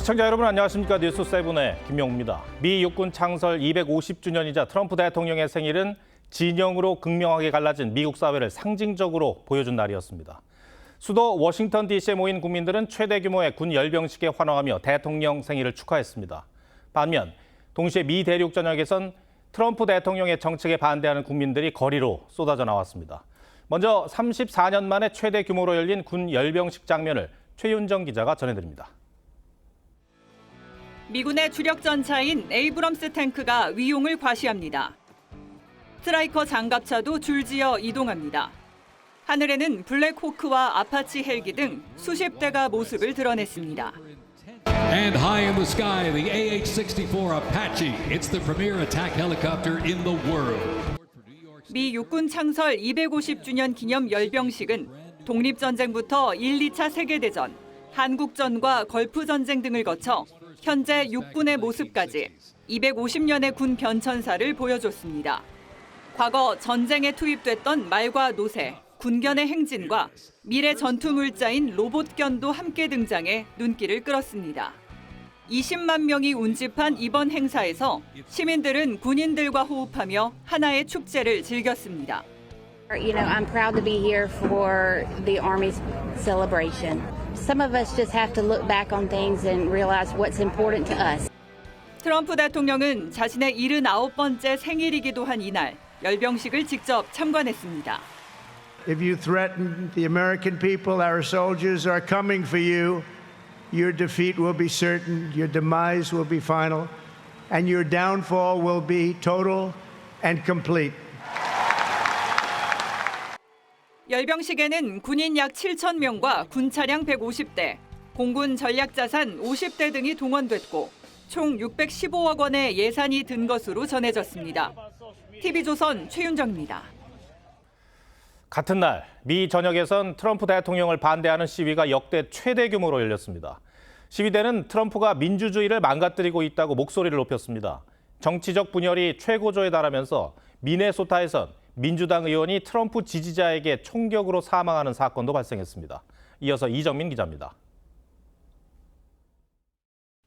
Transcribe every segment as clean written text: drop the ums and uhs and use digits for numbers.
시청자 여러분 안녕하십니까. 뉴스7의 김명우입니다. 미 육군 창설 250주년이자 트럼프 대통령의 생일은 진영으로 극명하게 갈라진 미국 사회를 상징적으로 보여준 날이었습니다. 수도 워싱턴 DC에 모인 국민들은 최대 규모의 군 열병식에 환호하며 대통령 생일을 축하했습니다. 반면 동시에 미 대륙 전역에선 트럼프 대통령의 정책에 반대하는 국민들이 거리로 쏟아져 나왔습니다. 먼저 34년 만에 최대 규모로 열린 군 열병식 장면을 최윤정 기자가 전해드립니다. 미군의 주력 전차인 에이브럼스 탱크가 위용을 과시합니다. 스트라이커 장갑차도 줄지어 이동합니다. 하늘에는 블랙호크와 아파치 헬기 등 수십 대가 모습을 드러냈습니다. And high in the sky, the AH-64 Apache. It's the premier attack helicopter in the world. 미 육군 창설 250주년 기념 열병식은 독립전쟁부터 1, 2차 세계대전, 한국전과 걸프전쟁 등을 거쳐 현재 육군의 모습까지 250년의 군 변천사를 보여줬습니다. 과거 전쟁에 투입됐던 말과 노새, 군견의 행진과 미래 전투 물자인 로봇견도 함께 등장해 눈길을 끌었습니다. 20만 명이 운집한 이번 행사에서 시민들은 군인들과 호흡하며 하나의 축제를 즐겼습니다. You know, I'm proud to be here for the Army's celebration. Some of us just have to look back on things and realize what's important to us. 트럼프 대통령은 자신의 79번째 생일이기도 한 이날 열병식을 직접 참관했습니다. If you threaten the American people, our soldiers are coming for you. Your defeat will be certain, your demise will be final, and your downfall will be total and complete. 열병식에는 군인 약 7천 명과 군 차량 150대, 공군 전략자산 50대 등이 동원됐고 총 615억 원의 예산이 든 것으로 전해졌습니다. TV조선 최윤정입니다. 같은 날 미 전역에선 트럼프 대통령을 반대하는 시위가 역대 최대 규모로 열렸습니다. 시위대는 트럼프가 민주주의를 망가뜨리고 있다고 목소리를 높였습니다. 정치적 분열이 최고조에 달하면서 미네소타에선 민주당 의원이 트럼프 지지자에게 총격으로 사망하는 사건도 발생했습니다. 이어서 이정민 기자입니다.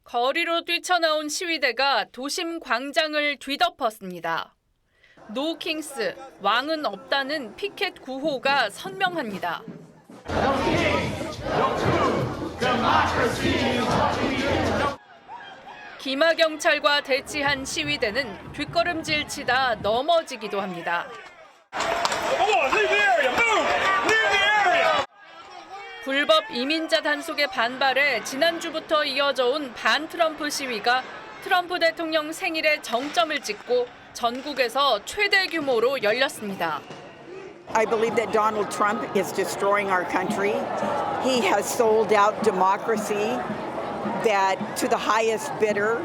거리로 뛰쳐나온 시위대가 도심 광장을 뒤덮었습니다. 노 킹스, 왕은 없다는 피켓 구호가 선명합니다. 기마 경찰과 대치한 시위대는 뒷걸음질 치다 넘어지기도 합니다. 불법 이민자 단속의 반발에 지난주부터 이어져 온 반트럼프 시위가 트럼프 대통령 생일에 정점을 찍고 전국에서 최대 규모로 열렸습니다. I believe that Donald Trump is destroying our country. He has sold out democracy that to the highest bidder.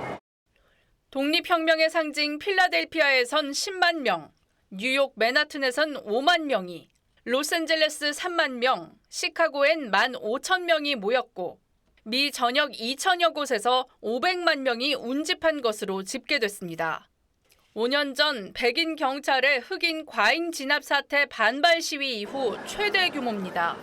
독립혁명의 상징 필라델피아에선 10만 명, 뉴욕 맨하튼에선 5만 명이, 로스앤젤레스 3만 명, 시카고엔 15,000명이 모였고 미 전역 2천여 곳에서 500만 명이 운집한 것으로 집계됐습니다. 5년 전 백인 경찰의 흑인 과잉 진압 사태 반발 시위 이후 최대 규모입니다.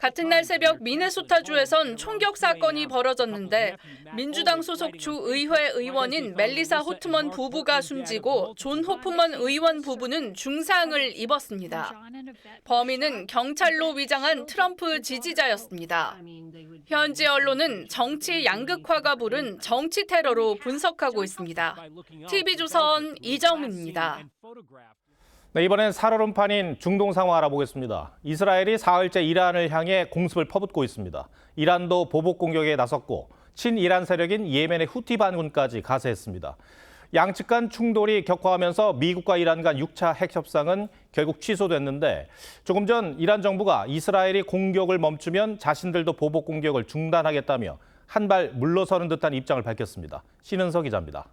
같은 날 새벽 미네소타주에선 총격 사건이 벌어졌는데 민주당 소속 주 의회 의원인 멜리사 호트먼 부부가 숨지고 존 호프먼 의원 부부는 중상을 입었습니다. 범인은 경찰로 위장한 트럼프 지지자였습니다. 현지 언론은 정치 양극화가 부른 정치 테러로 분석하고 있습니다. TV조선 이정민입니다. 네, 이번엔 살얼음판인 중동 상황 알아보겠습니다. 이스라엘이 사흘째 이란을 향해 공습을 퍼붓고 있습니다. 이란도 보복 공격에 나섰고 친이란 세력인 예멘의 후티 반군까지 가세했습니다. 양측 간 충돌이 격화하면서 미국과 이란 간 6차 핵 협상은 결국 취소됐는데 조금 전 이란 정부가 이스라엘이 공격을 멈추면 자신들도 보복 공격을 중단하겠다며 한 발 물러서는 듯한 입장을 밝혔습니다. 신은서 기자입니다.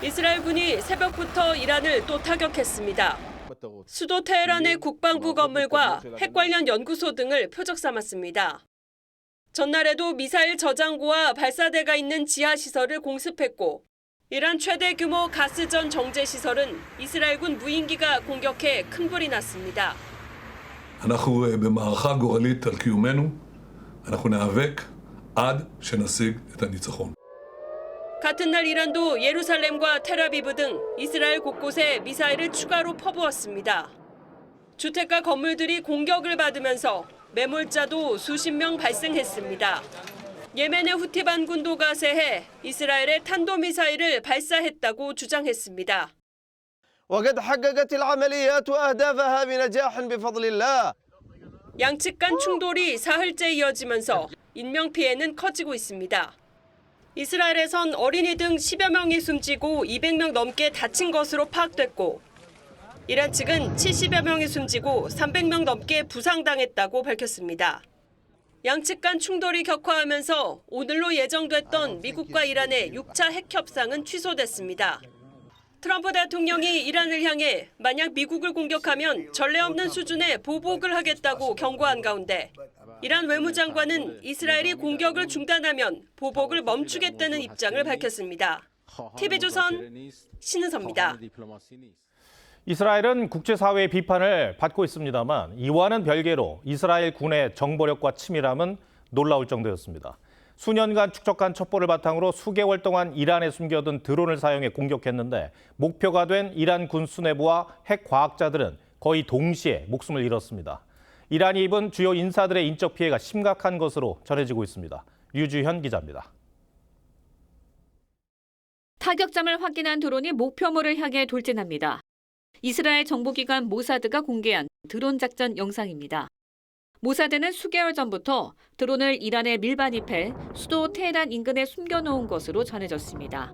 이스라엘군이 새벽부터 이란을 또 타격했습니다. 수도 테헤란의 국방부 건물과 핵 관련 연구소 등을 표적 삼았습니다. 전날에도 미사일 저장고와 발사대가 있는 지하시설을 공습했고 이란 최대 규모 가스전 정제 시설은 이스라엘군 무인기가 공격해 큰 불이 났습니다. אנחנו במערכה גורלית על קיומנו, אנחנו ניאבק עד שנשיג את הניצחון. 같은 날 이란도 예루살렘과 텔아비브 등 이스라엘 곳곳에 미사일을 추가로 퍼부었습니다. 주택과 건물들이 공격을 받으면서 매몰자도 수십 명 발생했습니다. 예멘의 후티 반군도 가세해 이스라엘의 탄도미사일을 발사했다고 주장했습니다. وقد حققت العمليات وأهدافها بنجاح بفضل الله. 양측 간 충돌이 사흘째 이어지면서 인명피해는 커지고 있습니다. 이스라엘에선 어린이 등 10여 명이 숨지고 200명 넘게 다친 것으로 파악됐고 이란 측은 70여 명이 숨지고 300명 넘게 부상당했다고 밝혔습니다. 양측 간 충돌이 격화하면서 오늘로 예정됐던 미국과 이란의 6차 핵 협상은 취소됐습니다. 트럼프 대통령이 이란을 향해 만약 미국을 공격하면 전례 없는 수준의 보복을 하겠다고 경고한 가운데 이란 외무장관은 이스라엘이 공격을 중단하면 보복을 멈추겠다는 입장을 밝혔습니다. TV조선 신은서입니다. 이스라엘은 국제사회의 비판을 받고 있습니다만 이와는 별개로 이스라엘 군의 정보력과 치밀함은 놀라울 정도였습니다. 수년간 축적한 첩보를 바탕으로 수개월 동안 이란에 숨겨둔 드론을 사용해 공격했는데 목표가 된 이란 군 수뇌부와 핵 과학자들은 거의 동시에 목숨을 잃었습니다. 이란이 입은 주요 인사들의 인적 피해가 심각한 것으로 전해지고 있습니다. 류주현 기자입니다. 타격점을 확인한 드론이 목표물을 향해 돌진합니다. 이스라엘 정보기관 모사드가 공개한 드론 작전 영상입니다. 모사드는 수개월 전부터 드론을 이란에 밀반입해 수도 테헤란 인근에 숨겨놓은 것으로 전해졌습니다.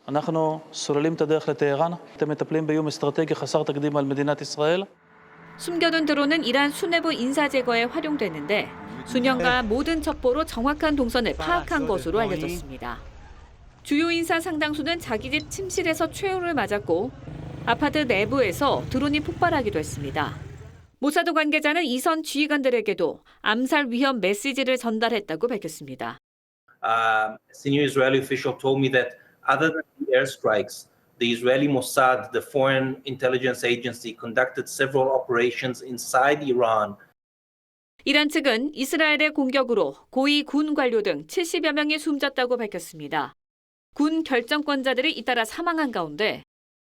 אנחנו סוללים את הדרך לטהרן. אתם מטפלים באיום אסטרטגי חסר תקדים על מדינת ישראל. 숨겨둔 드론은 이란 수뇌부 인사 제거에 활용됐는데 수년간 모든 첩보로 정확한 동선을 파악한 것으로 알려졌습니다. 주요 인사 상당수는 자기 집 침실에서 최후를 맞았고 아파트 내부에서 드론이 폭발하기도 했습니다. 모사드 관계자는 이선 지휘관들에게도 암살 위험 메시지를 전달했다고 밝혔습니다. Senior Israeli official told me that other than the airstrikes, the Israeli Mossad, the foreign intelligence agency, conducted several operations inside Iran. 이란 측은 이스라엘의 공격으로 고위 군 관료 등 70여 명이 숨졌다고 밝혔습니다. 군 결정권자들이 잇따라 사망한 가운데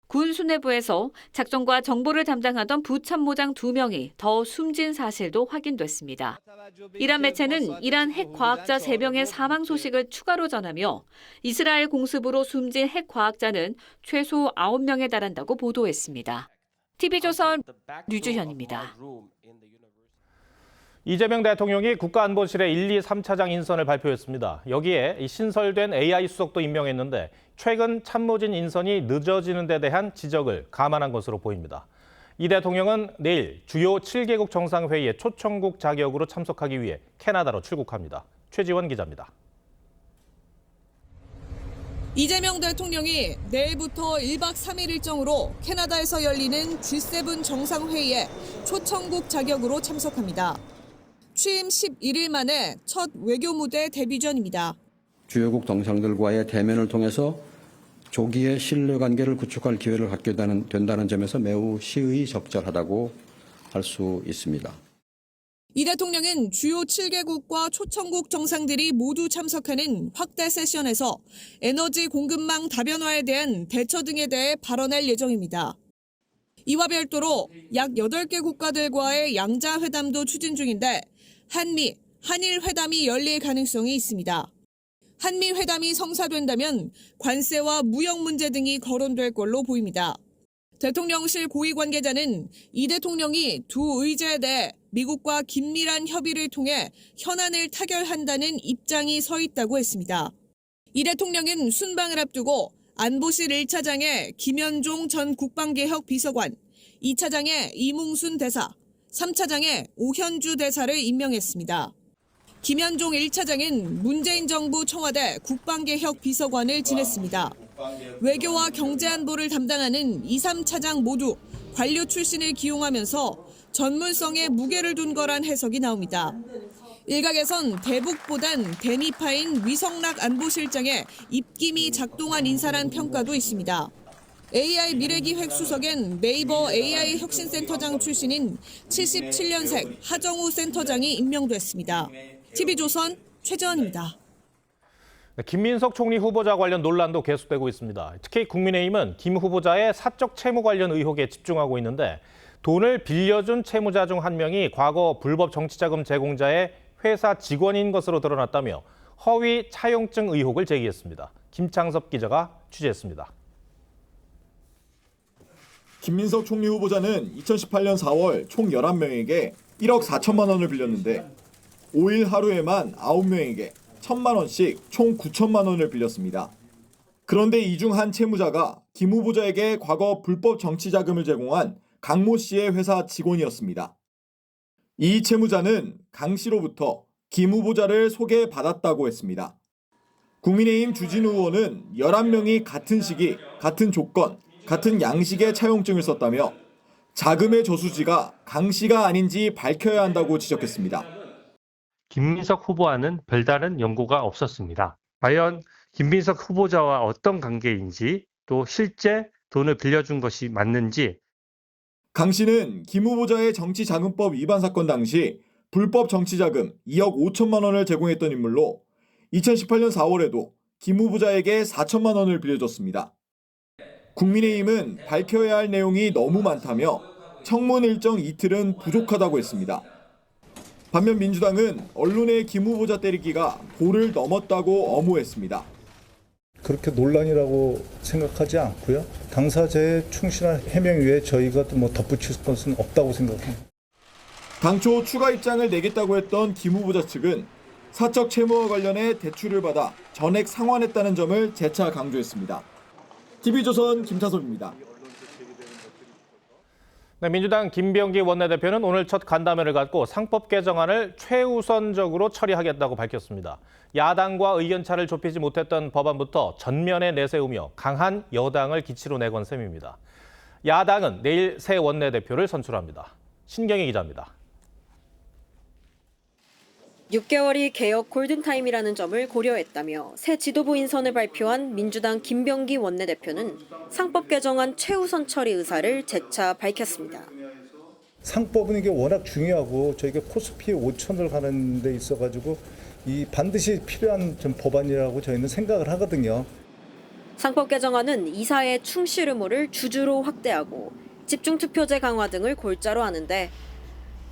군 수뇌부에서 작전과 정보를 담당하던 부참모장 2명이 더 숨진 사실도 확인됐습니다. 이란 매체는 이란 핵 과학자 3명의 사망 소식을 추가로 전하며 이스라엘 공습으로 숨진 핵 과학자는 최소 9명에 달한다고 보도했습니다. TV조선 류주현입니다. 이재명 대통령이 국가안보실의 1, 2, 3차장 인선을 발표했습니다. 여기에 신설된 AI 수석도 임명했는데 최근 참모진 인선이 늦어지는 데 대한 지적을 감안한 것으로 보입니다. 이 대통령은 내일 주요 7개국 정상회의에 초청국 자격으로 참석하기 위해 캐나다로 출국합니다. 최지원 기자입니다. 이재명 대통령이 내일부터 1박 3일 일정으로 캐나다에서 열리는 G7 정상회의에 초청국 자격으로 참석합니다. 취임 11일 만에 첫 외교무대 데뷔전입니다. 주요국 정상들과의 대면을 통해서 조기에 신뢰관계를 구축할 기회를 갖게 된다는 점에서 매우 시의적절하다고 할 수 있습니다. 이 대통령은 주요 7개국과 초청국 정상들이 모두 참석하는 확대 세션에서 에너지 공급망 다변화에 대한 대처 등에 대해 발언할 예정입니다. 이와 별도로 약 8개 국가들과의 양자 회담도 추진 중인데 한미, 한일 회담이 열릴 가능성이 있습니다. 한미 회담이 성사된다면 관세와 무역 문제 등이 거론될 걸로 보입니다. 대통령실 고위 관계자는 이 대통령이 두 의제에 대해 미국과 긴밀한 협의를 통해 현안을 타결한다는 입장이 서 있다고 했습니다. 이 대통령은 순방을 앞두고 안보실 1차장에 김현종 전 국방개혁 비서관, 2차장에 이뭉순 대사, 3차장에 오현주 대사를 임명했습니다. 김현종 1차장은 문재인 정부 청와대 국방개혁 비서관을 지냈습니다. 외교와 경제안보를 담당하는 2, 3차장 모두 관료 출신을 기용하면서 전문성에 무게를 둔 거란 해석이 나옵니다. 일각에선 대북보단 대미파인 위성락 안보실장의 입김이 작동한 인사란 평가도 있습니다. AI 미래기획 수석엔 네이버 AI 혁신센터장 출신인 77년생 하정우 센터장이 임명됐습니다. TV조선 최재원입니다. 김민석 총리 후보자 관련 논란도 계속되고 있습니다. 특히 국민의힘은 김 후보자의 사적 채무 관련 의혹에 집중하고 있는데 돈을 빌려준 채무자 중 한 명이 과거 불법 정치자금 제공자의 회사 직원인 것으로 드러났다며 허위 차용증 의혹을 제기했습니다. 김창섭 기자가 취재했습니다. 김민석 총리 후보자는 2018년 4월 총 11명에게 1억 4천만 원을 빌렸는데 5일 하루에만 9명에게 1,000만 원씩 총 9천만 원을 빌렸습니다. 그런데 이 중 한 채무자가 김 후보자에게 과거 불법 정치 자금을 제공한 강모 씨의 회사 직원이었습니다. 이 채무자는 강 씨로부터 김 후보자를 소개받았다고 했습니다. 국민의힘 주진우 의원은 11명이 같은 시기, 같은 조건, 같은 양식의 차용증을 썼다며 자금의 저수지가 강 씨가 아닌지 밝혀야 한다고 지적했습니다. 김민석 후보와는 별다른 연고가 없었습니다. 과연 김민석 후보자와 어떤 관계인지 또 실제 돈을 빌려준 것이 맞는지. 강 씨는 김 후보자의 정치자금법 위반 사건 당시 불법 정치자금 2억 5천만 원을 제공했던 인물로 2018년 4월에도 김 후보자에게 4천만 원을 빌려줬습니다. 국민의힘은 밝혀야 할 내용이 너무 많다며 청문 일정 이틀은 부족하다고 했습니다. 반면 민주당은 언론의 김 후보자 때리기가 도를 넘었다고 엄호했습니다. 그렇게 논란이라고 생각하지 않고요. 당사자의 충실한 해명 외에 저희가 뭐 덧붙일 것은 없다고 생각합니다. 당초 추가 입장을 내겠다고 했던 김 후보자 측은 사적 채무와 관련해 대출을 받아 전액 상환했다는 점을 재차 강조했습니다. TV조선 김차섭입니다. 네, 민주당 김병기 원내대표는 오늘 첫 간담회를 갖고 상법 개정안을 최우선적으로 처리하겠다고 밝혔습니다. 야당과 의견차를 좁히지 못했던 법안부터 전면에 내세우며 강한 여당을 기치로 내건 셈입니다. 야당은 내일 새 원내대표를 선출합니다. 신경희 기자입니다. 6개월이 개혁 골든타임이라는 점을 고려했다며 새 지도부 인선을 발표한 민주당 김병기 원내대표는 상법 개정안 최우선 처리 의사를 재차 밝혔습니다. 상법은 이게 워낙 중요하고 저희가 코스피 5천을 가는 데 있어가지고 이 반드시 필요한 좀 법안이라고 저희는 생각을 하거든요. 상법 개정안은 이사의 충실 의무를 주주로 확대하고 집중투표제 강화 등을 골자로 하는데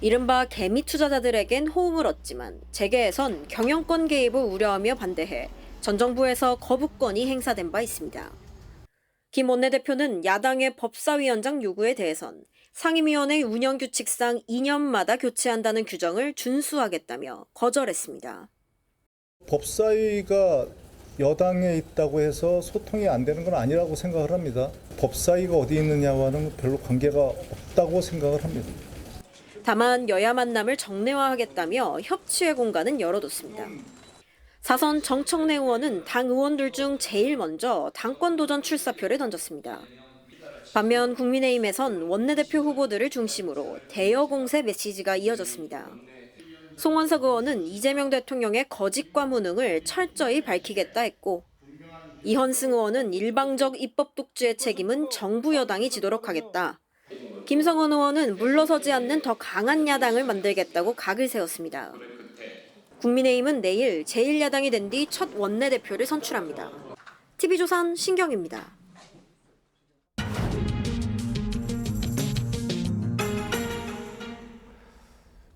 이른바 개미 투자자들에겐 호응을 얻지만 재계에선 경영권 개입을 우려하며 반대해 전 정부에서 거부권이 행사된 바 있습니다. 김 원내대표는 야당의 법사위원장 요구에 대해선 상임위원회 운영규칙상 2년마다 교체한다는 규정을 준수하겠다며 거절했습니다. 법사위가 여당에 있다고 해서 소통이 안 되는 건 아니라고 생각을 합니다. 법사위가 어디 있느냐와는 별로 관계가 없다고 생각을 합니다. 다만 여야 만남을 정례화하겠다며 협치의 공간은 열어뒀습니다. 사선 정청래 의원은 당 의원들 중 제일 먼저 당권 도전 출사표를 던졌습니다. 반면 국민의힘에선 원내대표 후보들을 중심으로 대여 공세 메시지가 이어졌습니다. 송원석 의원은 이재명 대통령의 거짓과 무능을 철저히 밝히겠다 했고 이현승 의원은 일방적 입법 독주의 책임은 정부 여당이 지도록 하겠다. 김성원 의원은 물러서지 않는 더 강한 야당을 만들겠다고 각을 세웠습니다. 국민의힘은 내일 제1야당이 된 뒤 첫 원내대표를 선출합니다. TV조선 신경입니다.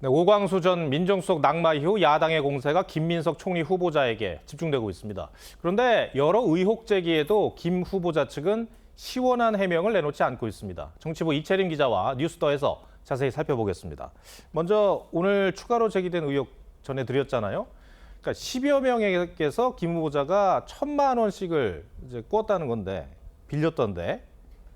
네, 오광수 전 민정수석 낙마 이후 야당의 공세가 김민석 총리 후보자에게 집중되고 있습니다. 그런데 여러 의혹 제기에도 김 후보자 측은 시원한 해명을 내놓지 않고 있습니다. 정치부 이채림 기자와 뉴스더에서 자세히 살펴보겠습니다. 먼저 오늘 추가로 제기된 의혹 전해드렸잖아요. 그러니까 10여 명에게서 김 후보자가 1,000만 원씩을 이제 꿨다는 건데, 빌렸던데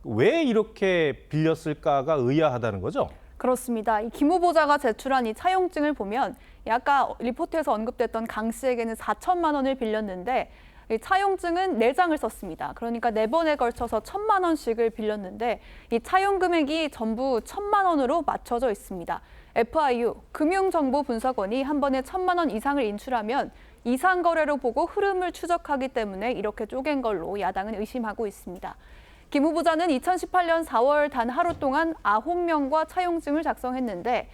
왜 이렇게 빌렸을까가 의아하다는 거죠? 그렇습니다. 이 김 후보자가 제출한 이 차용증을 보면 아까 리포트에서 언급됐던 강 씨에게는 4천만 원을 빌렸는데 이 차용증은 4장을 썼습니다. 그러니까 4번에 걸쳐서 1,000만 원씩을 빌렸는데 이 차용 금액이 전부 1,000만 원으로 맞춰져 있습니다. FIU, 금융정보분석원이 한 번에 1,000만 원 이상을 인출하면 이상 거래로 보고 흐름을 추적하기 때문에 이렇게 쪼갠 걸로 야당은 의심하고 있습니다. 김 후보자는 2018년 4월 단 하루 동안 9명과 차용증을 작성했는데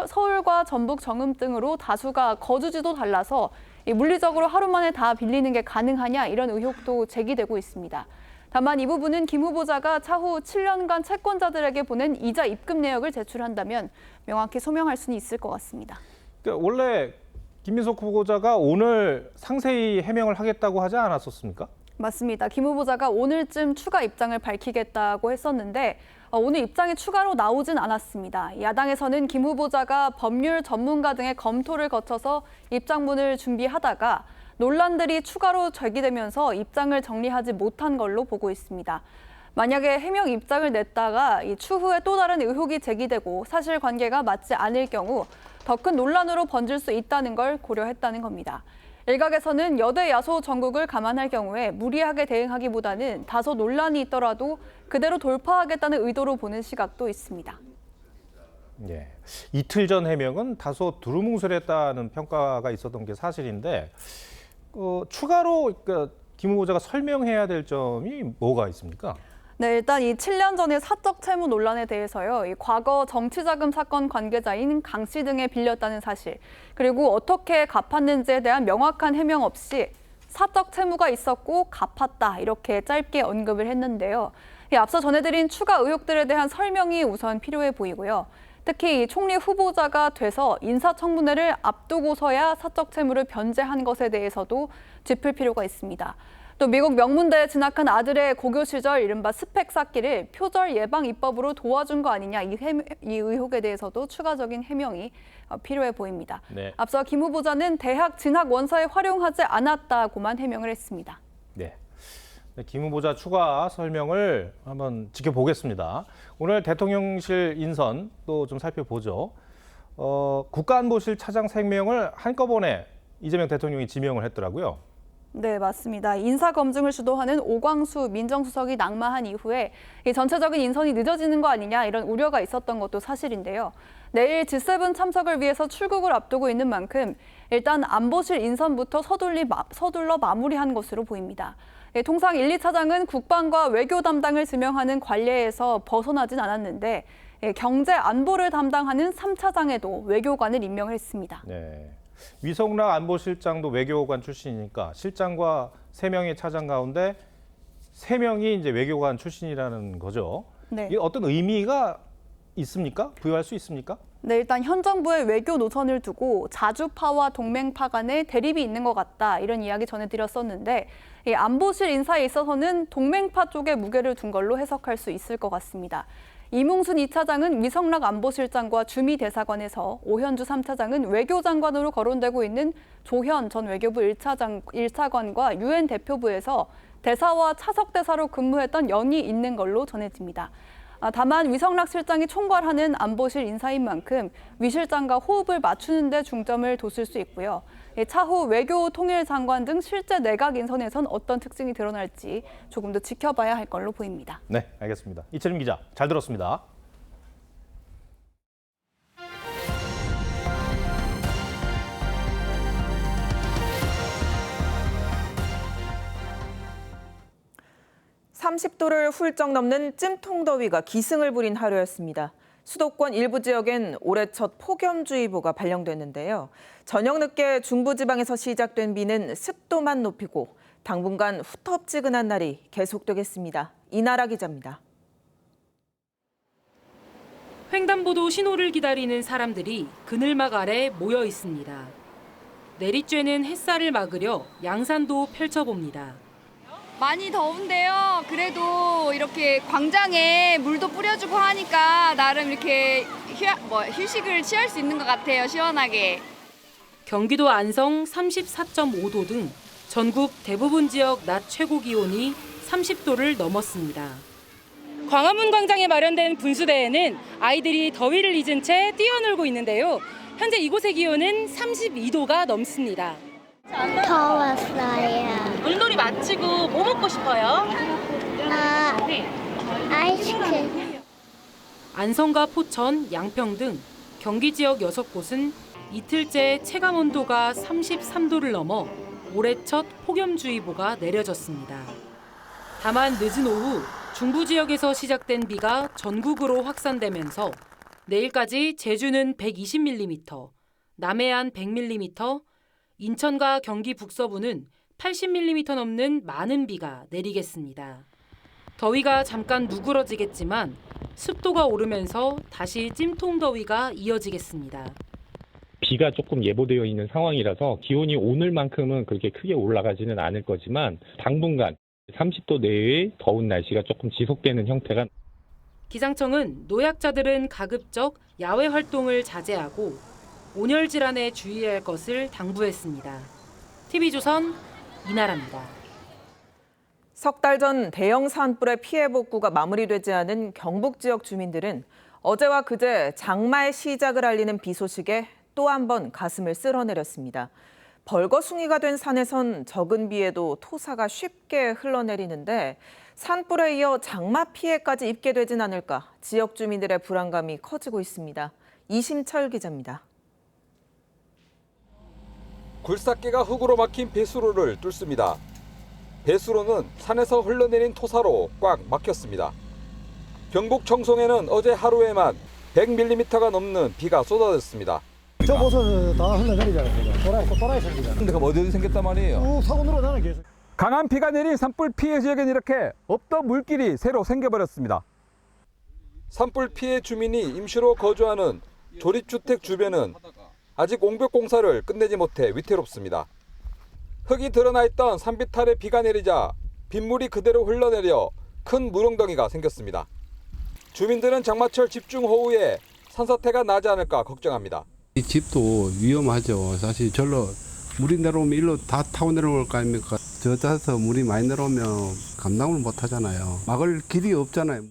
서울과 전북, 정읍 등으로 다수가 거주지도 달라서 물리적으로 하루 만에 다 빌리는 게 가능하냐 이런 의혹도 제기되고 있습니다. 다만 이 부분은 김 후보자가 차후 7년간 채권자들에게 보낸 이자 입금 내역을 제출한다면 명확히 소명할 수는 있을 것 같습니다. 그러니까 원래 김민석 후보자가 오늘 상세히 해명을 하겠다고 하지 않았었습니까? 맞습니다. 김 후보자가 오늘쯤 추가 입장을 밝히겠다고 했었는데 오늘 입장이 추가로 나오진 않았습니다. 야당에서는 김 후보자가 법률 전문가 등의 검토를 거쳐서 입장문을 준비하다가 논란들이 추가로 제기되면서 입장을 정리하지 못한 걸로 보고 있습니다. 만약에 해명 입장을 냈다가 추후에 또 다른 의혹이 제기되고 사실관계가 맞지 않을 경우 더 큰 논란으로 번질 수 있다는 걸 고려했다는 겁니다. 일각에서는 여대 야소 전국을 감안할 경우에 무리하게 대응하기보다는 다소 논란이 있더라도 그대로 돌파하겠다는 의도로 보는 시각도 있습니다. 예, 이틀 전 해명은 다소 두루뭉술했다는 평가가 있었던 게 사실인데 추가로 김 후보자가 설명해야 될 점이 뭐가 있습니까? 네, 일단 이 7년 전의 사적 채무 논란에 대해서요. 이 과거 정치자금 사건 관계자인 강 씨 등에 빌렸다는 사실, 그리고 어떻게 갚았는지에 대한 명확한 해명 없이 사적 채무가 있었고 갚았다 이렇게 짧게 언급을 했는데요. 앞서 전해드린 추가 의혹들에 대한 설명이 우선 필요해 보이고요. 특히 이 총리 후보자가 돼서 인사청문회를 앞두고서야 사적 채무를 변제한 것에 대해서도 짚을 필요가 있습니다. 또 미국 명문대에 진학한 아들의 고교 시절 이른바 스펙 쌓기를 표절 예방 입법으로 도와준 거 아니냐 이 의혹에 대해서도 추가적인 해명이 필요해 보입니다. 네. 앞서 김 후보자는 대학 진학 원서에 활용하지 않았다고만 해명을 했습니다. 네. 김 후보자 추가 설명을 한번 지켜보겠습니다. 오늘 대통령실 인선 또 좀 살펴보죠. 국가안보실 차장 3명을 한꺼번에 이재명 대통령이 지명을 했더라고요. 네, 맞습니다. 인사검증을 주도하는 오광수 민정수석이 낙마한 이후에 이 전체적인 인선이 늦어지는 거 아니냐 이런 우려가 있었던 것도 사실인데요. 내일 G7 참석을 위해서 출국을 앞두고 있는 만큼 일단 안보실 인선부터 서둘러 마무리한 것으로 보입니다. 통상 1, 2차장은 국방과 외교 담당을 지명하는 관례에서 벗어나진 않았는데 경제 안보를 담당하는 3차장에도 외교관을 임명했습니다. 네. 위성락 안보실장도 외교관 출신이니까 실장과 3명의 차장 가운데 3명이 이제 외교관 출신이라는 거죠. 네. 이게 어떤 의미가 있습니까? 부여할 수 있습니까? 네, 일단 현 정부의 외교 노선을 두고 자주파와 동맹파 간의 대립이 있는 것 같다 이런 이야기 전해드렸었는데 이 안보실 인사에 있어서는 동맹파 쪽에 무게를 둔 걸로 해석할 수 있을 것 같습니다. 이몽순 2차장은 위성락 안보실장과 주미 대사관에서 오현주 3차장은 외교장관으로 거론되고 있는 조현 전 외교부 1차관과 유엔 대표부에서 대사와 차석대사로 근무했던 연이 있는 걸로 전해집니다. 다만 위성락 실장이 총괄하는 안보실 인사인 만큼 위 실장과 호흡을 맞추는 데 중점을 뒀을 수 있고요. 차후 외교통일장관 등 실제 내각 인선에선 어떤 특징이 드러날지 조금 더 지켜봐야 할 걸로 보입니다. 네, 알겠습니다. 이채림 기자, 잘 들었습니다. (30도를) 훌쩍 넘는 찜통더위가 기승을 부린 하루였습니다. 수도권 일부 지역엔 올해 첫 폭염주의보가 발령됐는데요. 저녁 늦게 중부지방에서 시작된 비는 습도만 높이고 당분간 후텁지근한 날이 계속되겠습니다. 이나라 기자입니다. 횡단보도 신호를 기다리는 사람들이 그늘막 아래 모여 있습니다. 내리쬐는 햇살을 막으려 양산도 펼쳐봅니다. 많이 더운데요. 그래도 이렇게 광장에 물도 뿌려주고 하니까 나름 이렇게 휴식을 취할 수 있는 것 같아요. 시원하게. 경기도 안성 34.5도 등 전국 대부분 지역 낮 최고 기온이 30도를 넘었습니다. 광화문 광장에 마련된 분수대에는 아이들이 더위를 잊은 채 뛰어놀고 있는데요. 현재 이곳의 기온은 32도가 넘습니다. 더웠어요. 물놀이 마치고 뭐 먹고 싶어요? 아이스크림. 안성과 포천, 양평 등 경기 지역 6곳은 이틀째 체감 온도가 33도를 넘어 올해 첫 폭염주의보가 내려졌습니다. 다만 늦은 오후 중부 지역에서 시작된 비가 전국으로 확산되면서 내일까지 제주는 120mm, 남해안 100mm, 인천과 경기 북서부는 80mm 넘는 많은 비가 내리겠습니다. 더위가 잠깐 누그러지겠지만 습도가 오르면서 다시 찜통더위가 이어지겠습니다. 비가 조금 예보되어 있는 상황이라서 기온이 오늘만큼은 그렇게 크게 올라가지는 않을 거지만 당분간 30도 내외의 더운 날씨가 조금 지속되는 형태가. 기상청은 노약자들은 가급적 야외 활동을 자제하고 온열 질환에 주의해야 할 것을 당부했습니다. TV조선 이나라입니다. 석 달 전 대형 산불의 피해 복구가 마무리되지 않은 경북 지역 주민들은 어제와 그제 장마의 시작을 알리는 비 소식에 또 한 번 가슴을 쓸어내렸습니다. 벌거숭이가 된 산에선 적은 비에도 토사가 쉽게 흘러내리는데 산불에 이어 장마 피해까지 입게 되진 않을까 지역 주민들의 불안감이 커지고 있습니다. 이심철 기자입니다. 굴삭기가 흙으로 막힌 배수로를 뚫습니다. 배수로는 산에서 흘러내린 토사로 꽉 막혔습니다. 경북 청송에는 어제 하루에만 100mm가 넘는 비가 쏟아졌습니다. 저 보서 다 흘러내리잖아요. 또라이 생기잖아요. 근데 그럼 어디 생겼단 말이에요? 사고 늘어나는 계속. 강한 비가 내린 산불 피해 지역엔 이렇게 없던 물길이 새로 생겨버렸습니다. 산불 피해 주민이 임시로 거주하는 조립주택 주변은 아직 옹벽 공사를 끝내지 못해 위태롭습니다. 흙이 드러나 있던 산비탈에 비가 내리자 빗물이 그대로 흘러내려 큰 물웅덩이가 생겼습니다. 주민들은 장마철 집중호우에 산사태가 나지 않을까 걱정합니다. 이 집도 위험하죠. 사실 절로 물이 내려오면 일로 다 타고 내려올 거 아닙니까? 저자서 물이 많이 내려오면 감당을 못 하잖아요. 막을 길이 없잖아요.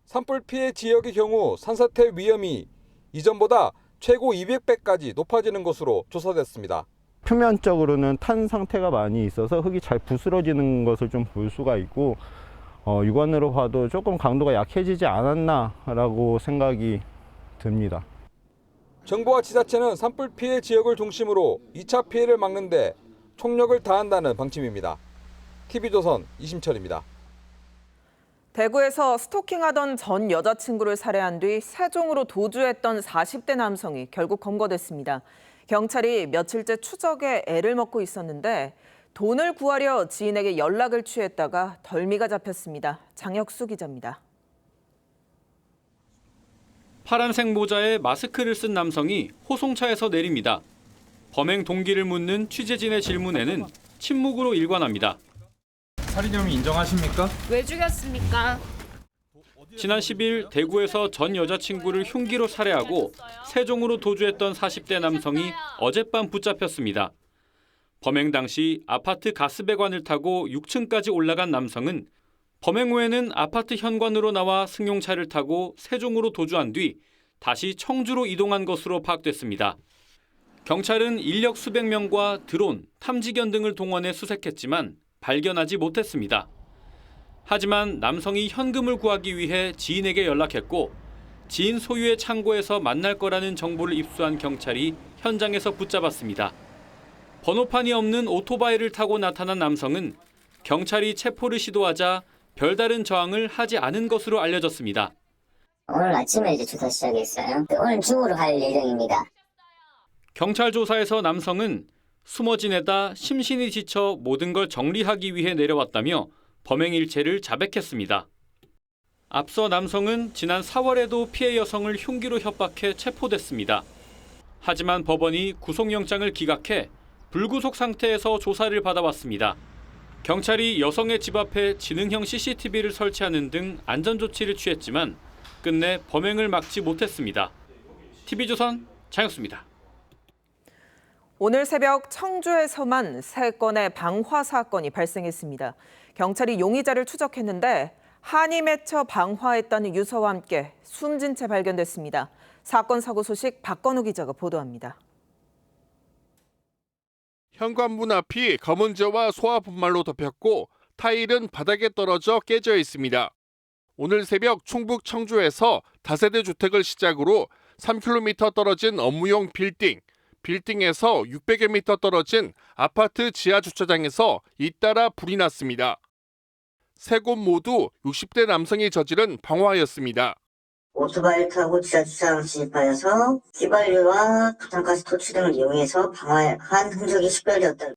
산불 피해 지역의 경우 산사태 위험이 이전보다 최고 200배까지 높아지는 것으로 조사됐습니다. 표면적으로는 탄 상태가 많이 있어서 흙이 잘 부스러지는 것을 좀 볼 수가 있고 육안으로 봐도 조금 강도가 약해지지 않았나라고 생각이 듭니다. 정부와 지자체는 산불 피해 지역을 중심으로 2차 피해를 막는 데 총력을 다한다는 방침입니다. TV조선 이심철입니다. 대구에서 스토킹하던 전 여자친구를 살해한 뒤 세종으로 도주했던 40대 남성이 결국 검거됐습니다. 경찰이 며칠째 추적에 애를 먹고 있었는데 돈을 구하려 지인에게 연락을 취했다가 덜미가 잡혔습니다. 장혁수 기자입니다. 파란색 모자에 마스크를 쓴 남성이 호송차에서 내립니다. 범행 동기를 묻는 취재진의 질문에는 침묵으로 일관합니다. 살인 혐의 인정하십니까? 왜 죽였습니까? 지난 10일 대구에서 전 여자친구를 흉기로 살해하고 세종으로 도주했던 40대 남성이 어젯밤 붙잡혔습니다. 범행 당시 아파트 가스배관을 타고 6층까지 올라간 남성은 범행 후에는 아파트 현관으로 나와 승용차를 타고 세종으로 도주한 뒤 다시 청주로 이동한 것으로 파악됐습니다. 경찰은 인력 수백 명과 드론, 탐지견 등을 동원해 수색했지만 발견하지 못했습니다. 하지만 남성이 현금을 구하기 위해 지인에게 연락했고 지인 소유의 창고에서 만날 거라는 정보를 입수한 경찰이 현장에서 붙잡았습니다. 번호판이 없는 오토바이를 타고 나타난 남성은 경찰이 체포를 시도하자 별다른 저항을 하지 않은 것으로 알려졌습니다. 오늘 아침에 이제 조사 시작했어요. 오늘 중으로 갈 예정입니다. 경찰 조사에서 남성은 숨어 지내다 심신이 지쳐 모든 걸 정리하기 위해 내려왔다며 범행 일체를 자백했습니다. 앞서 남성은 지난 4월에도 피해 여성을 흉기로 협박해 체포됐습니다. 하지만 법원이 구속영장을 기각해 불구속 상태에서 조사를 받아왔습니다. 경찰이 여성의 집 앞에 지능형 CCTV를 설치하는 등 안전조치를 취했지만 끝내 범행을 막지 못했습니다. TV조선 장혁수입니다. 오늘 새벽 청주에서만 3건의 방화 사건이 발생했습니다. 경찰이 용의자를 추적했는데 한이 맺혀 방화했다는 유서와 함께 숨진 채 발견됐습니다. 사건 사고 소식 박건우 기자가 보도합니다. 현관문 앞이 검은저와 소화 분말로 덮였고 타일은 바닥에 떨어져 깨져 있습니다. 오늘 새벽 충북 청주에서 다세대 주택을 시작으로 3km 떨어진 업무용 빌딩에서 600여 미터 떨어진 아파트 지하 주차장에서 잇따라 불이 났습니다. 세 곳 모두 60대 남성이 저지른 방화였습니다. 오토바이를 타고 지하주차장을 진입하여서 휘발유와 부탄가스 토치 등을 이용해서 방화한 흔적이 식별되었다.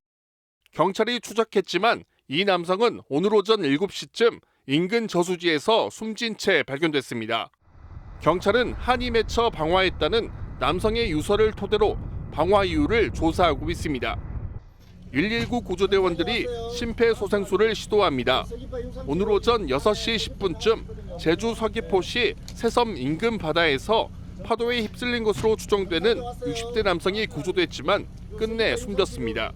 경찰이 추적했지만 이 남성은 오늘 오전 7시쯤 인근 저수지에서 숨진 채 발견됐습니다. 경찰은 한이 맺혀 방화했다는 남성의 유서를 토대로 방화 이유를 조사하고 있습니다. 119 구조대원들이 심폐소생술을 시도합니다. 오늘 오전 6시 10분쯤 제주 서귀포시 새섬 인근 바다에서 파도에 휩쓸린 것으로 추정되는 60대 남성이 구조됐지만 끝내 숨졌습니다.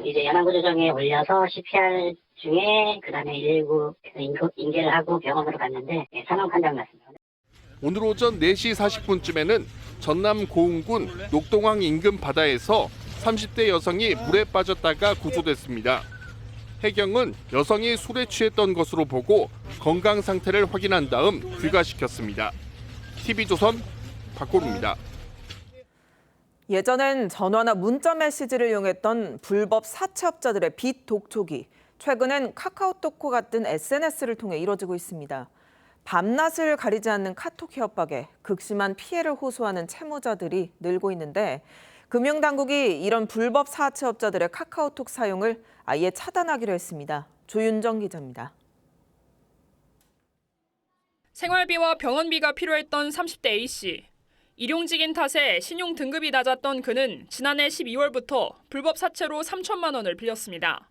이제 연안구조정에 올려서 CPR 중에 그다음에 119 인계를 하고 병원으로 갔는데 사망 판정 났습니다. 오늘 오전 4시 40분쯤에는 전남 고흥군 녹동항 인근 바다에서 30대 여성이 물에 빠졌다가 구조됐습니다. 해경은 여성이 술에 취했던 것으로 보고 건강 상태를 확인한 다음 귀가시켰습니다. TV조선 박고루입니다. 예전엔 전화나 문자 메시지를 이용했던 불법 사채업자들의 빚 독촉이 최근엔 카카오톡과 같은 SNS를 통해 이뤄지고 있습니다. 밤낮을 가리지 않는 카톡 협박에 극심한 피해를 호소하는 채무자들이 늘고 있는데 금융당국이 이런 불법 사채업자들의 카카오톡 사용을 아예 차단하기로 했습니다. 조윤정 기자입니다. 생활비와 병원비가 필요했던 30대 A씨. 일용직인 탓에 신용 등급이 낮았던 그는 지난해 12월부터 불법 사채로 3천만 원을 빌렸습니다.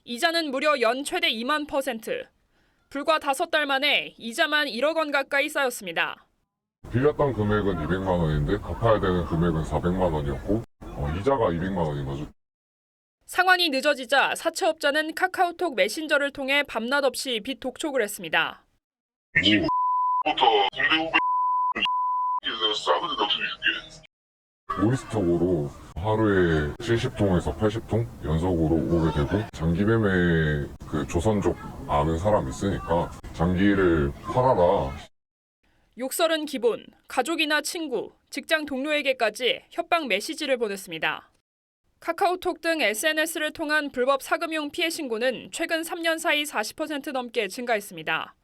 이자는 무려 연 최대 2만%. 불과 5달 만에 이자만 1억 원 가까이 쌓였습니다. 빌렸던 금액은 200만 원인데 갚아야 되는 금액은 400만 원이었고 이자가 200만 원인 거죠. 상환이 늦어지자 사채업자는 카카오톡 메신저를 통해 밤낮 없이 빚 독촉을 했습니다. 무의식적으로 하루에 70통에서 80통 연속으로 오게 되고 장기 매매 조선족 아는 사람 있으니까 장기를 팔아라. 욕설은 기본, 가족이나 친구, 직장 동료에게까지 협박 메시지를 보냈습니다. 카카오톡 등 SNS를 통한 불법 사금융 피해 신고는 최근 3년 사이 40% 넘게 증가했습니다.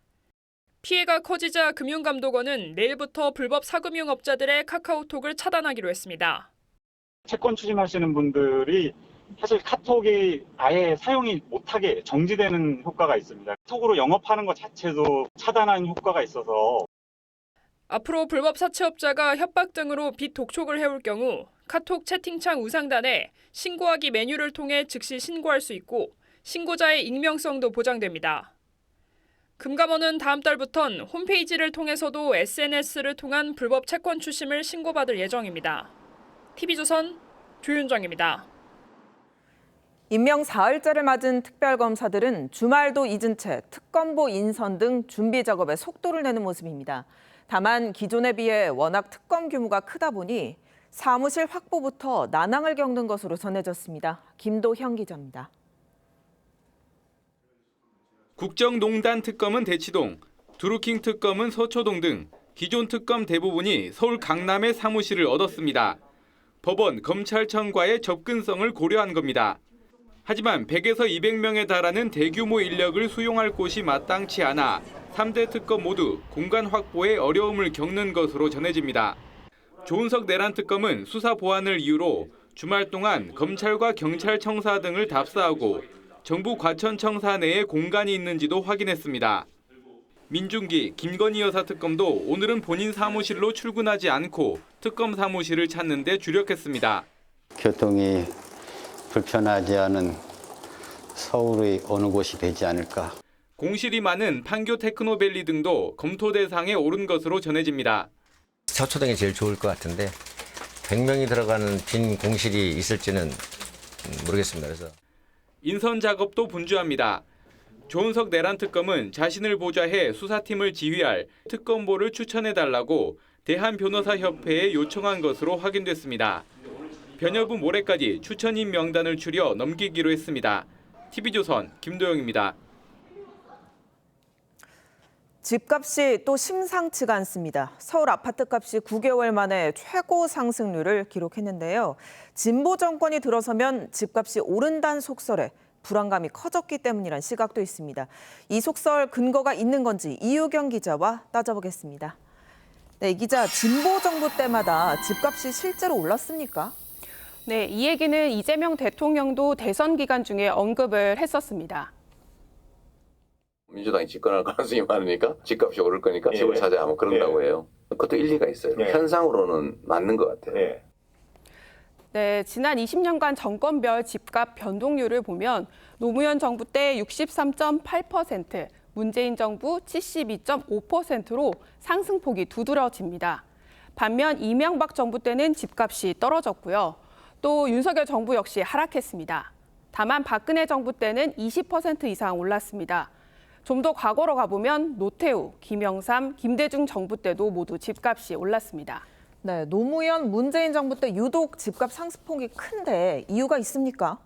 피해가 커지자 금융감독원은 내일부터 불법 사금융업자들의 카카오톡을 차단하기로 했습니다. 채권 추진하시는 분들이 사실 카톡이 아예 사용이 못하게 정지되는 효과가 있습니다. 톡으로 영업하는 것 자체도 차단하는 효과가 있어서 앞으로 불법 사채업자가 협박 등으로 빚 독촉을 해올 경우 카톡 채팅창 우상단에 신고하기 메뉴를 통해 즉시 신고할 수 있고 신고자의 익명성도 보장됩니다. 금감원은 다음 달부턴 홈페이지를 통해서도 SNS를 통한 불법 채권 추심을 신고받을 예정입니다. TV조선 조윤정입니다. 임명 사흘째를 맞은 특별검사들은 주말도 잊은 채 특검보 인선 등 준비 작업에 속도를 내는 모습입니다. 다만 기존에 비해 워낙 특검 규모가 크다 보니 사무실 확보부터 난항을 겪는 것으로 전해졌습니다. 김도형 기자입니다. 국정농단 특검은 대치동, 드루킹 특검은 서초동 등 기존 특검 대부분이 서울 강남의 사무실을 얻었습니다. 법원, 검찰청과의 접근성을 고려한 겁니다. 하지만 100에서 200명에 달하는 대규모 인력을 수용할 곳이 마땅치 않아 3대 특검 모두 공간 확보에 어려움을 겪는 것으로 전해집니다. 조은석 내란 특검은 수사 보완을 이유로 주말 동안 검찰과 경찰청사 등을 답사하고 정부 과천청사 내에 공간이 있는지도 확인했습니다. 민중기, 김건희 여사 특검도 오늘은 본인 사무실로 출근하지 않고 특검 사무실을 찾는 데 주력했습니다. 교통이 불편하지 않은 서울의 어느 곳이 되지 않을까. 공실이 많은 판교 테크노밸리 등도 검토 대상에 오른 것으로 전해집니다. 서초동이 제일 좋을 것 같은데 100명이 들어가는 빈 공실이 있을지는 모르겠습니다. 그래서 인선 작업도 분주합니다. 조은석 내란 특검은 자신을 보좌해 수사팀을 지휘할 특검보를 추천해달라고 대한변호사협회에 요청한 것으로 확인됐습니다. 변협은 모레까지 추천인 명단을 추려 넘기기로 했습니다. TV조선 김도영입니다. 집값이 또 심상치가 않습니다. 서울 아파트값이 9개월 만에 최고 상승률을 기록했는데요. 진보 정권이 들어서면 집값이 오른다는 속설에 불안감이 커졌기 때문이란 시각도 있습니다. 이 속설 근거가 있는 건지 이유경 기자와 따져보겠습니다. 네, 이 기자, 진보 정부 때마다 집값이 실제로 올랐습니까? 네, 이 얘기는 이재명 대통령도 대선 기간 중에 언급을 했었습니다. 민주당이 집권할 가능성이 많으니까 집값이 오를 거니까 집을 사자 하면 그런다고 해요. 그것도 일리가 있어요. 현상으로는 맞는 것 같아요. 네, 지난 20년간 정권별 집값 변동률을 보면 노무현 정부 때 63.8%, 문재인 정부 72.5%로 상승폭이 두드러집니다. 반면 이명박 정부 때는 집값이 떨어졌고요. 또 윤석열 정부 역시 하락했습니다. 다만 박근혜 정부 때는 20% 이상 올랐습니다. 좀 더 과거로 가보면 노태우, 김영삼, 김대중 정부 때도 모두 집값이 올랐습니다. 네, 노무현, 문재인 정부 때 유독 집값 상승폭이 큰데 이유가 있습니까?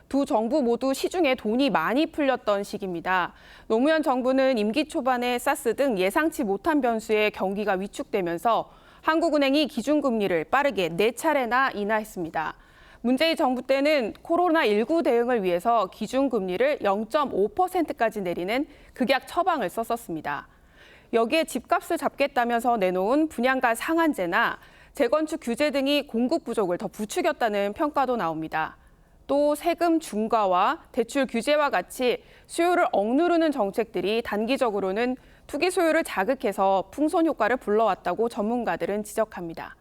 두 정부 모두 시중에 돈이 많이 풀렸던 시기입니다. 노무현 정부는 임기 초반에 사스 등 예상치 못한 변수에 경기가 위축되면서 한국은행이 기준금리를 빠르게 4차례나 인하했습니다. 문재인 정부 때는 코로나19 대응을 위해서 기준금리를 0.5%까지 내리는 극약 처방을 썼었습니다. 여기에 집값을 잡겠다면서 내놓은 분양가 상한제나 재건축 규제 등이 공급 부족을 더 부추겼다는 평가도 나옵니다. 또 세금 중과와 대출 규제와 같이 수요를 억누르는 정책들이 단기적으로는 투기 수요를 자극해서 풍선 효과를 불러왔다고 전문가들은 지적합니다.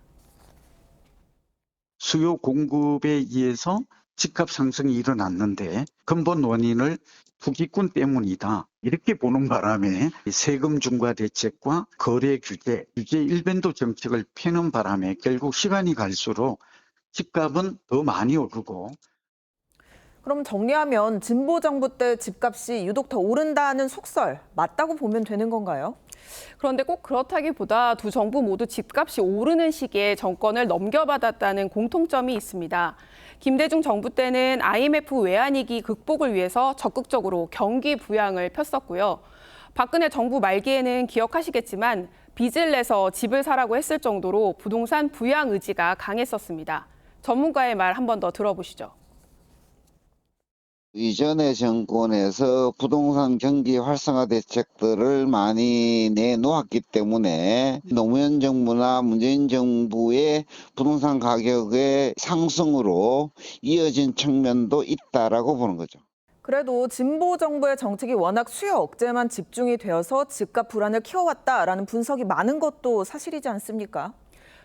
수요 공급에 의해서 집값 상승이 일어났는데 근본 원인을 투기꾼 때문이다. 이렇게 보는 바람에 세금 중과 대책과 거래 규제 일변도 정책을 펴는 바람에 결국 시간이 갈수록 집값은 더 많이 오르고. 그럼 정리하면 진보 정부 때 집값이 유독 더 오른다는 속설 맞다고 보면 되는 건가요? 그런데 꼭 그렇다기보다 두 정부 모두 집값이 오르는 시기에 정권을 넘겨받았다는 공통점이 있습니다. 김대중 정부 때는 IMF 외환위기 극복을 위해서 적극적으로 경기 부양을 폈었고요. 박근혜 정부 말기에는 기억하시겠지만 빚을 내서 집을 사라고 했을 정도로 부동산 부양 의지가 강했었습니다. 전문가의 말 한 번 더 들어보시죠. 이전의 정권에서 부동산 경기 활성화 대책들을 많이 내놓았기 때문에 노무현 정부나 문재인 정부의 부동산 가격의 상승으로 이어진 측면도 있다라고 보는 거죠. 그래도 진보 정부의 정책이 워낙 수요 억제만 집중이 되어서 집값 불안을 키워왔다라는 분석이 많은 것도 사실이지 않습니까?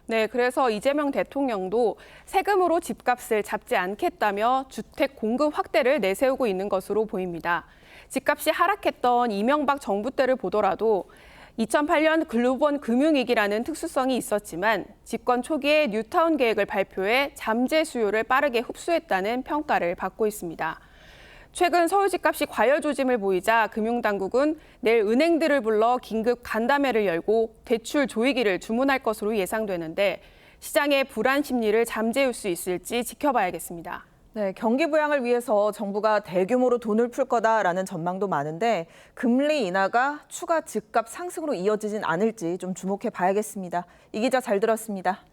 네, 그래서 이재명 대통령도 세금으로 집값을 잡지 않겠다며 주택 공급 확대를 내세우고 있는 것으로 보입니다. 집값이 하락했던 이명박 정부 때를 보더라도 2008년 글로벌 금융위기라는 특수성이 있었지만 집권 초기에 뉴타운 계획을 발표해 잠재 수요를 빠르게 흡수했다는 평가를 받고 있습니다. 최근 서울 집값이 과열 조짐을 보이자 금융당국은 내일 은행들을 불러 긴급 간담회를 열고 대출 조이기를 주문할 것으로 예상되는데 시장의 불안 심리를 잠재울 수 있을지 지켜봐야겠습니다. 네, 경기 부양을 위해서 정부가 대규모로 돈을 풀 거다라는 전망도 많은데 금리 인하가 추가 집값 상승으로 이어지진 않을지 좀 주목해 봐야겠습니다. 이 기자 잘 들었습니다.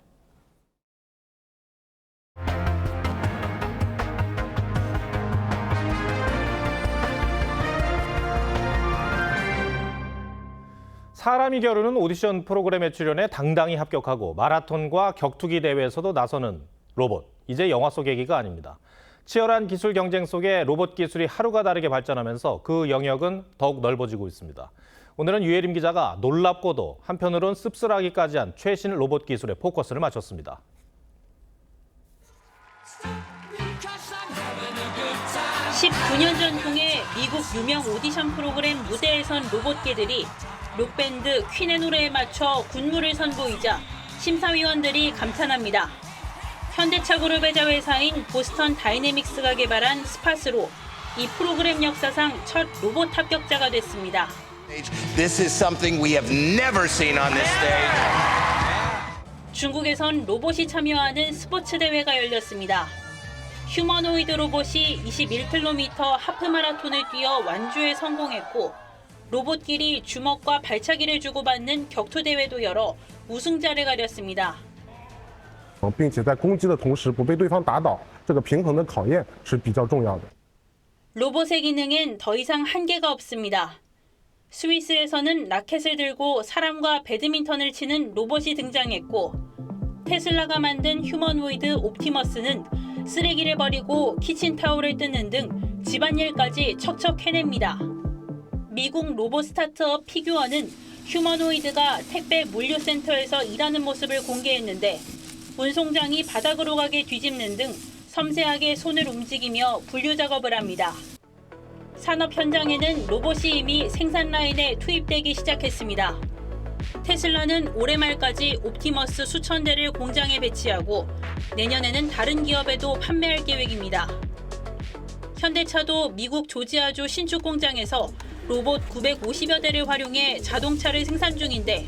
사람이 겨루는 오디션 프로그램에 출연해 당당히 합격하고 마라톤과 격투기 대회에서도 나서는 로봇. 이제 영화 속 얘기가 아닙니다. 치열한 기술 경쟁 속에 로봇 기술이 하루가 다르게 발전하면서 그 영역은 더욱 넓어지고 있습니다. 오늘은 유혜림 기자가 놀랍고도 한편으론 씁쓸하기까지 한 최신 로봇 기술에 포커스를 맞췄습니다. 19년 전통의 미국 유명 오디션 프로그램 무대에 선 로봇개들이 록밴드 퀸의 노래에 맞춰 군무를 선보이자 심사위원들이 감탄합니다. 현대차 그룹의 자회사인 보스턴 다이내믹스가 개발한 스파스로 이 프로그램 역사상 첫 로봇 합격자가 됐습니다. This is something we have never seen on this stage. 중국에선 로봇이 참여하는 스포츠 대회가 열렸습니다. 휴머노이드 로봇이 21km 하프 마라톤을 뛰어 완주에 성공했고 로봇끼리 주먹과 발차기를 주고받는 격투 대회도 열어 우승자를 가렸습니다. 并且在攻击的同时不被对方打倒，这个平衡的考验是比较重要的。 로봇의 기능엔 더 이상 한계가 없습니다. 스위스에서는 라켓을 들고 사람과 배드민턴을 치는 로봇이 등장했고, 테슬라가 만든 휴머노이드 옵티머스는 쓰레기를 버리고 키친타올을 뜯는 등 집안일까지 척척 해냅니다. 미국 로봇 스타트업 피규어는 휴머노이드가 택배 물류센터에서 일하는 모습을 공개했는데, 운송장이 바닥으로 가게 뒤집는 등 섬세하게 손을 움직이며 분류 작업을 합니다. 산업 현장에는 로봇이 이미 생산 라인에 투입되기 시작했습니다. 테슬라는 올해 말까지 옵티머스 수천 대를 공장에 배치하고 내년에는 다른 기업에도 판매할 계획입니다. 현대차도 미국 조지아주 신축 공장에서 로봇 950여 대를 활용해 자동차를 생산 중인데,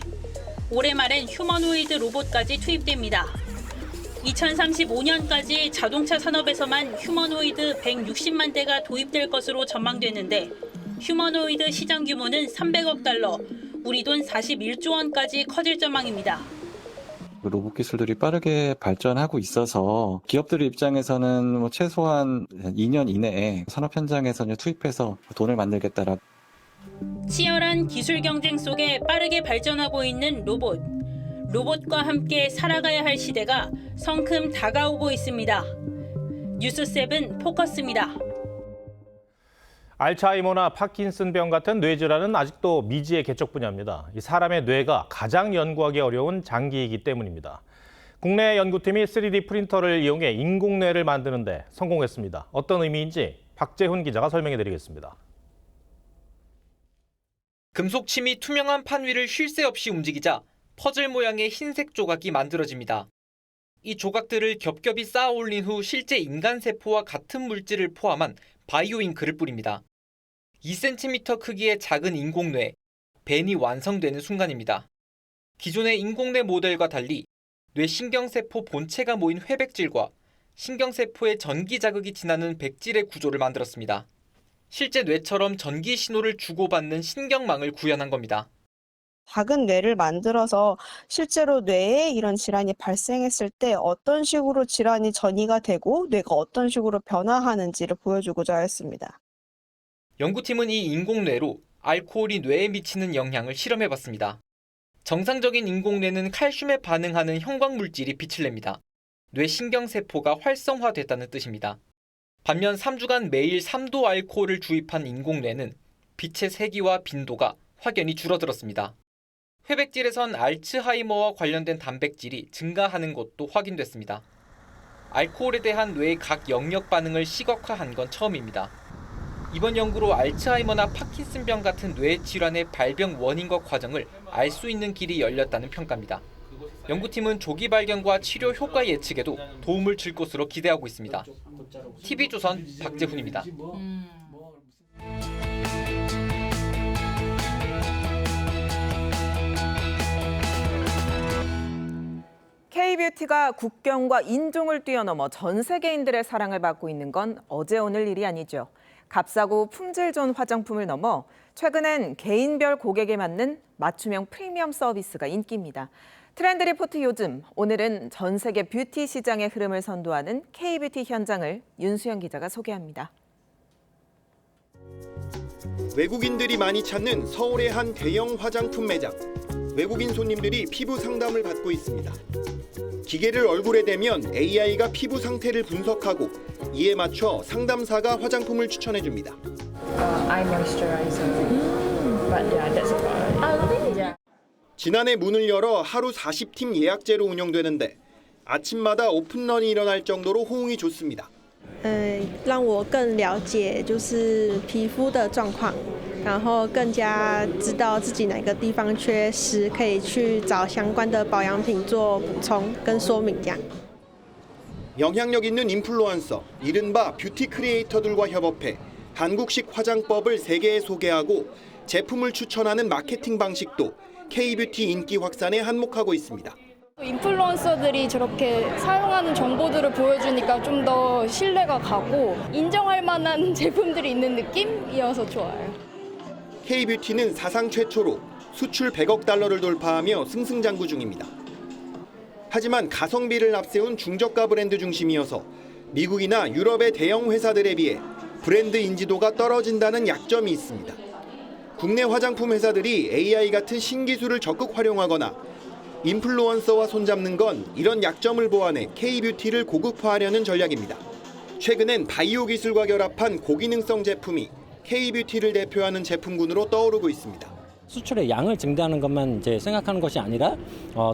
올해 말엔 휴머노이드 로봇까지 투입됩니다. 2035년까지 자동차 산업에서만 휴머노이드 160만 대가 도입될 것으로 전망되는데, 휴머노이드 시장 규모는 300억 달러, 우리 돈 41조 원까지 커질 전망입니다. 로봇 기술들이 빠르게 발전하고 있어서 기업들 입장에서는 최소한 2년 이내에 산업 현장에서 투입해서 돈을 만들겠다라고. 치열한 기술 경쟁 속에 빠르게 발전하고 있는 로봇. 로봇과 함께 살아가야 할 시대가 성큼 다가오고 있습니다. 뉴스7 포커스입니다. 알츠하이머나 파킨슨병 같은 뇌질환은 아직도 미지의 개척 분야입니다. 이 사람의 뇌가 가장 연구하기 어려운 장기이기 때문입니다. 국내 연구팀이 3D 프린터를 이용해 인공뇌를 만드는 데 성공했습니다. 어떤 의미인지 박재훈 기자가 설명해 드리겠습니다. 금속침이 투명한 판 위를 쉴 새 없이 움직이자 퍼즐 모양의 흰색 조각이 만들어집니다. 이 조각들을 겹겹이 쌓아 올린 후 실제 인간 세포와 같은 물질을 포함한 바이오 잉크를 뿌립니다. 2cm 크기의 작은 인공뇌, 벤이 완성되는 순간입니다. 기존의 인공뇌 모델과 달리 뇌신경세포 본체가 모인 회백질과 신경세포의 전기 자극이 지나는 백질의 구조를 만들었습니다. 실제 뇌처럼 전기 신호를 주고받는 신경망을 구현한 겁니다. 작은 뇌를 만들어서 실제로 뇌에 이런 질환이 발생했을 때 어떤 식으로 질환이 전이가 되고 뇌가 어떤 식으로 변화하는지를 보여주고자 했습니다. 연구팀은 이 인공뇌로 알코올이 뇌에 미치는 영향을 실험해봤습니다. 정상적인 인공뇌는 칼슘에 반응하는 형광물질이 빛을 냅니다. 뇌신경세포가 활성화됐다는 뜻입니다. 반면 3주간 매일 3도 알코올을 주입한 인공뇌는 빛의 세기와 빈도가 확연히 줄어들었습니다. 회백질에선 알츠하이머와 관련된 단백질이 증가하는 것도 확인됐습니다. 알코올에 대한 뇌의 각 영역 반응을 시각화한 건 처음입니다. 이번 연구로 알츠하이머나 파킨슨병 같은 뇌 질환의 발병 원인과 과정을 알 수 있는 길이 열렸다는 평가입니다. 연구팀은 조기 발견과 치료 효과 예측에도 도움을 줄 것으로 기대하고 있습니다. TV조선 박재훈입니다. K-뷰티가 국경과 인종을 뛰어넘어 전 세계인들의 사랑을 받고 있는 건 어제 오늘 일이 아니죠. 값싸고 품질 좋은 화장품을 넘어 최근엔 개인별 고객에 맞는 맞춤형 프리미엄 서비스가 인기입니다. 트렌드 리포트 요즘, 오늘은 전 세계 뷰티 시장의 흐름을 선도하는 K-뷰티 현장을 윤수영 기자가 소개합니다. 외국인들이 많이 찾는 서울의 한 대형 화장품 매장. 외국인 손님들이 피부 상담을 받고 있습니다. 기계를 얼굴에 대면 AI가 피부 상태를 분석하고 이에 맞춰 상담사가 화장품을 추천해줍니다. eye moisturizer. But yeah, that's about it. Yeah. 지난해 문을 열어 하루 40팀 예약제로 운영되는데 아침마다 오픈런이 일어날 정도로 호응이 좋습니다. 让我更了解就是皮肤的状况，然后更加知道自己哪个地方缺失，可以去找相关的保养品做补充跟说明这样。 영향력 있는 인플루언서, 이른바 뷰티 크리에이터들과 협업해 한국식 화장법을 세계에 소개하고 제품을 추천하는 마케팅 방식도 K-뷰티 인기 확산에 한몫하고 있습니다. 인플루언서들이 저렇게 사용하는 정보들을 보여주니까 좀 더 신뢰가 가고 인정할 만한 제품들이 있는 느낌이어서 좋아요. K-뷰티는 사상 최초로 수출 100억 달러를 돌파하며 승승장구 중입니다. 하지만 가성비를 앞세운 중저가 브랜드 중심이어서 미국이나 유럽의 대형 회사들에 비해 브랜드 인지도가 떨어진다는 약점이 있습니다. 국내 화장품 회사들이 AI 같은 신기술을 적극 활용하거나 인플루언서와 손잡는 건 이런 약점을 보완해 K-뷰티를 고급화하려는 전략입니다. 최근엔 바이오 기술과 결합한 고기능성 제품이 K-뷰티를 대표하는 제품군으로 떠오르고 있습니다. 수출의 양을 증대하는 것만 이제 생각하는 것이 아니라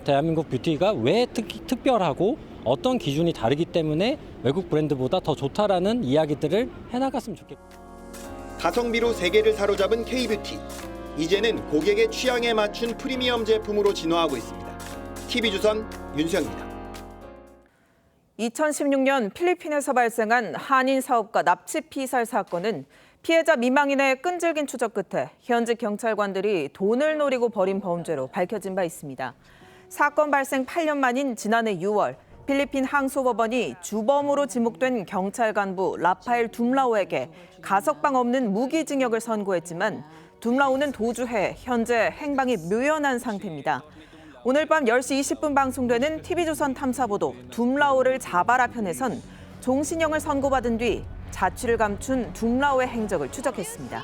대한민국 뷰티가 왜 특별하고 어떤 기준이 다르기 때문에 외국 브랜드보다 더 좋다라는 이야기들을 해나갔으면 좋겠고. 가성비로 세계를 사로잡은 K-뷰티. 이제는 고객의 취향에 맞춘 프리미엄 제품으로 진화하고 있습니다. TV조선 윤수영입니다. 2016년 필리핀에서 발생한 한인 사업가 납치 피살 사건은 피해자 미망인의 끈질긴 추적 끝에 현직 경찰관들이 돈을 노리고 벌인 범죄로 밝혀진 바 있습니다. 사건 발생 8년 만인 지난해 6월 필리핀 항소법원이 주범으로 지목된 경찰 간부 라파엘 둠라오에게 가석방 없는 무기징역을 선고했지만 둠라오는 도주해 현재 행방이 묘연한 상태입니다. 오늘 밤 10시 20분 방송되는 TV조선 탐사보도 둠라오를 잡아라 편에선 종신형을 선고받은 뒤 자취를 감춘 둠라오의 행적을 추적했습니다.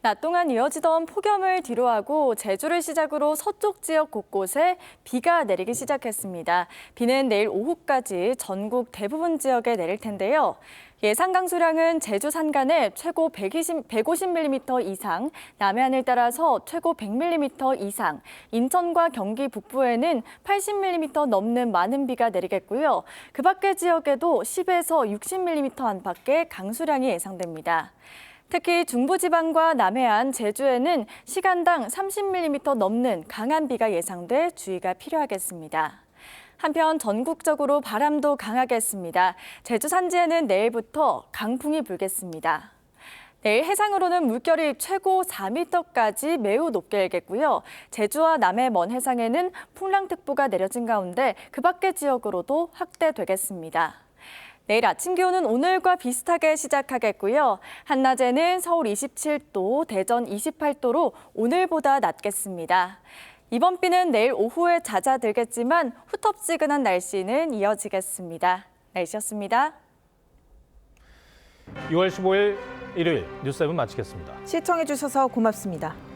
낮 동안 이어지던 폭염을 뒤로하고 제주를 시작으로 서쪽 지역 곳곳에 비가 내리기 시작했습니다. 비는 내일 오후까지 전국 대부분 지역에 내릴 텐데요. 예상 강수량은 제주 산간에 최고 150mm 이상, 남해안을 따라서 최고 100mm 이상, 인천과 경기 북부에는 80mm 넘는 많은 비가 내리겠고요. 그 밖의 지역에도 10에서 60mm 안팎의 강수량이 예상됩니다. 특히 중부지방과 남해안, 제주에는 시간당 30mm 넘는 강한 비가 예상돼 주의가 필요하겠습니다. 한편 전국적으로 바람도 강하겠습니다. 제주 산지에는 내일부터 강풍이 불겠습니다. 내일 해상으로는 물결이 최고 4m까지 매우 높게 일겠고요. 제주와 남해 먼 해상에는 풍랑특보가 내려진 가운데 그 밖의 지역으로도 확대되겠습니다. 내일 아침 기온은 오늘과 비슷하게 시작하겠고요. 한낮에는 서울 27도, 대전 28도로 오늘보다 낮겠습니다. 이번 비는 내일 오후에 잦아들겠지만 후텁지근한 날씨는 이어지겠습니다. 날씨였습니다. 6월 15일 일요일 뉴스 7 마치겠습니다. 시청해주셔서 고맙습니다.